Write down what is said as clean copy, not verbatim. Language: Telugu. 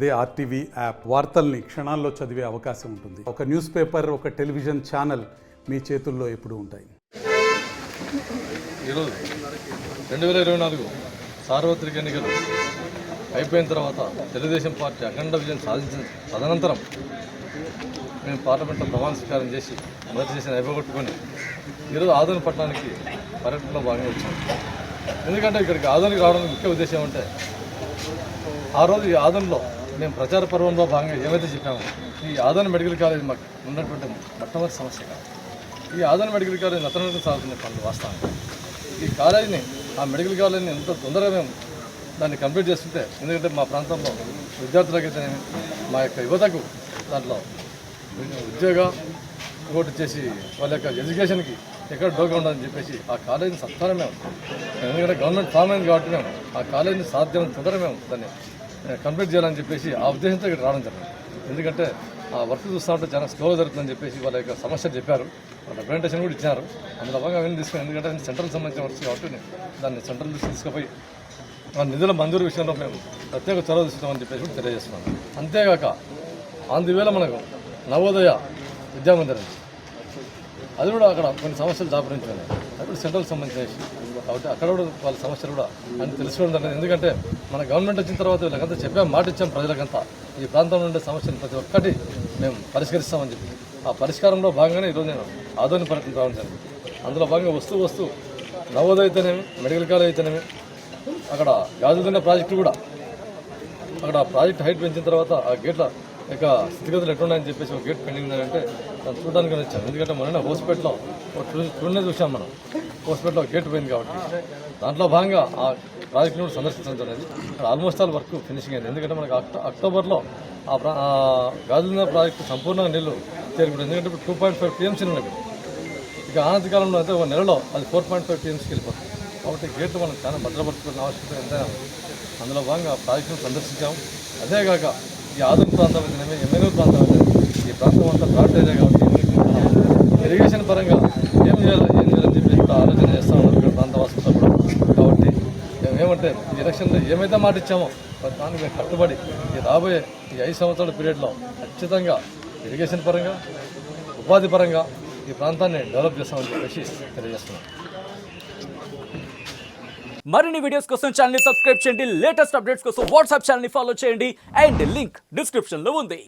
అదే ఆర్టీవీ యాప్ వార్తల్ని క్షణాల్లో చదివే అవకాశం ఉంటుంది. ఒక న్యూస్ పేపర్, ఒక టెలివిజన్ ఛానల్ మీ చేతుల్లో ఎప్పుడూ ఉంటాయి. ఈరోజు 2024 సార్వత్రిక ఎన్నికలు అయిపోయిన తర్వాత తెలుగుదేశం పార్టీ అఖండ విజయం సాధించిన తదనంతరం మేము పార్లమెంట్లో ప్రమాణ స్వీకారం చేసి మొదటి చేసిన అయిపోగొట్టుకొని ఈరోజు ఆదోని పట్టణానికి పర్యటనలో భాగంగా వచ్చాం. ఎందుకంటే ఇక్కడికి ఆదోనికి రావడానికి ముఖ్య ఉద్దేశం అంటే ఆ రోజు ఈ ఆదోనిలో మేము ప్రచార పర్వంలో భాగంగా ఏమైతే చెప్పామో ఈ ఆదోని మెడికల్ కాలేజ్ మాకు ఉన్నటువంటి మొట్టమొదటి సమస్య కాదు. ఈ ఆదోని మెడికల్ కాలేజ్ నతనంగా సాగుతున్న పనులు వాస్తవానికి ఈ కాలేజీని ఆ మెడికల్ కాలేజీని ఎంత తొందరగా మేము దాన్ని కంప్లీట్ చేస్తుంటే, ఎందుకంటే మా ప్రాంతంలో విద్యార్థులకైతే మా యొక్క యువతకు దాంట్లో ఉద్యోగ ఇంకోటి చేసి వాళ్ళ యొక్క ఎడ్యుకేషన్కి ఎక్కడ డోగా ఉండదని చెప్పేసి ఆ కాలేజీని సత్వరం మేము, ఎందుకంటే గవర్నమెంట్ ఫామ్ అయింది కాబట్టి మేము ఆ కాలేజీని సాధ్యం తొందరగా మేము దాన్ని కంప్లీట్ చేయాలని చెప్పేసి ఆ ఉద్దేశంతో ఇక్కడ రావడం జరిగింది. ఎందుకంటే ఆ వర్క్ చూస్తూ ఉంటే చాలా స్లోగా జరుగుతుందని చెప్పేసి వాళ్ళ యొక్క సమస్యలు చెప్పారు, వాళ్ళ రిప్రజెంటేషన్ కూడా ఇచ్చారు. అందులో భాగంగా అవన్నీ తీసుకుని, ఎందుకంటే సెంట్రల్ సంబంధించిన వర్క్స్ కాబట్టి దాన్ని సెంట్రల్ తీసుకుపోయి ఆ నిధుల మంజూరు విషయంలో మేము ప్రత్యేక చొరవ తీసుకున్నామని చెప్పేసి కూడా తెలియజేస్తున్నాం. అంతేగాక అందువేళ మనకు నవోదయ విద్యామందిరం అది కూడా అక్కడ కొన్ని సమస్యలు దాపరించాయి. అప్పుడు సెంట్రల్ సంబంధించిన ఇష్యూ కాబట్టి అక్కడ కూడా వాళ్ళ సమస్యలు కూడా అని తెలుసుకోవడం జరిగింది. ఎందుకంటే మన గవర్నమెంట్ వచ్చిన తర్వాత వీళ్ళకంతా చెప్పాం, మాట ఇచ్చాం ప్రజలకంతా ఈ ప్రాంతంలో ఉండే సమస్యలు ప్రతి ఒక్కటి మేము పరిష్కరిస్తామని చెప్పి ఆ పరిష్కారంలో భాగంగానే ఈరోజు నేను ఆదోని పర్యటన రావడం జరిగింది. అందులో భాగంగా వస్తూ నవోదయ అయితేనేమి, మెడికల్ కాలేజ్ అయితేనేమి, అక్కడ గాజులున్న ప్రాజెక్టు కూడా అక్కడ ప్రాజెక్ట్ హైట్ పెంచిన తర్వాత ఆ గేట్ల ఇక స్థితిగతులు ఎట్లున్నాయని చెప్పేసి ఒక గేట్ పెండింగ్ ఉందంటే దాన్ని చూడడానికి వచ్చాను. ఎందుకంటే మొన్న హోస్పిటల్లో చూసాం మనం, హోస్పిటల్లో గేట్ పోయింది కాబట్టి దాంట్లో భాగంగా ఆ ప్రాజెక్టును కూడా సందర్శించడం అనేది ఆల్మోస్ట్ ఆల్ వర్క్ ఫినిషింగ్ అయింది. ఎందుకంటే మనకు అక్టోబర్లో ఆ గాజులున్న ప్రాజెక్టు సంపూర్ణంగా నీళ్లు చేరుకుంటుంది. ఎందుకంటే ఇప్పుడు 2.5 TMC ఉన్నది. ఇక ఆనంద కాలంలో అయితే ఒక నెలలో అది 4.5 TMCకి వెళ్ళిపోతుంది. కాబట్టి గేట్లు మనం చాలా భద్రపరచుకునే ఆవశ్యకత ఎంతైనా అందులో భాగంగా ప్రాజెక్టును సందర్శించాము. అదేగాక ఈ ఆదోని ప్రాంతం అయితేనేమి, ఎమ్మెల్యే ప్రాంతం అయితేనేమి, ఈ ప్రాంతం అంతా ఫ్లాట్ ఏరియా కాబట్టి ఇరిగేషన్ పరంగా ఏం చేయాలని చెప్పేసి కూడా ఆలోచన చేస్తూ ఉన్నారు ఇక్కడ ప్రాంతవాసులతో కూడా. కాబట్టి మేమేమంటే ఈ ఎలక్షన్లో ఏమైతే మాట ఇచ్చామో దానికి మేము కట్టుబడి ఈ రాబోయే ఈ 5 సంవత్సరాల పీరియడ్లో ఖచ్చితంగా ఇరిగేషన్ పరంగా, ఉపాధి పరంగా ఈ ప్రాంతాన్ని డెవలప్ చేస్తామని చెప్పేసి తెలియజేస్తున్నాం. మరిన్ని వీడియోస్ కోసం ఛానల్ ని సబ్స్క్రైబ్ చేయండి. లేటెస్ట్ అప్డేట్స్ కోసం వాట్సాప్ ఛానల్ ని ఫాలో చేయండి. అండ్ లింక్ డిస్క్రిప్షన్ లో ఉంది.